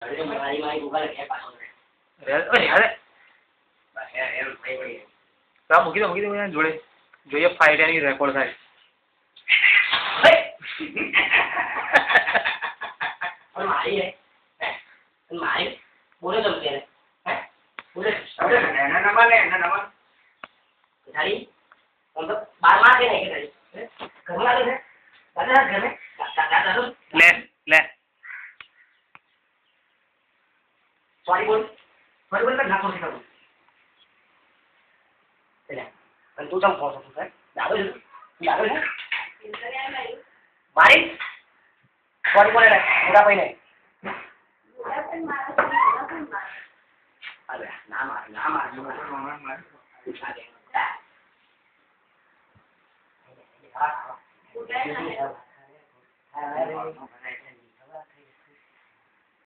અરે મારી મારી ઉભા રહે પાછો અરે અરે બસ એમ થઈ ગઈ તો મૂકી દો જોડે જોઈએ ફાઇટ એની રેકોર્ડ થાય મારી રે મારી બોલે તો કે બોલે એના નંબર તારી मतलब 12 मार के नहीं के तारी घर में आते हैं दादा घर में दादा ले सॉरी बोल मैं ना कोशिश करूँ चले पर तू जब फोन कर दादो है मारी सॉरी बोले बुरा भाई नहीं अरे ना मार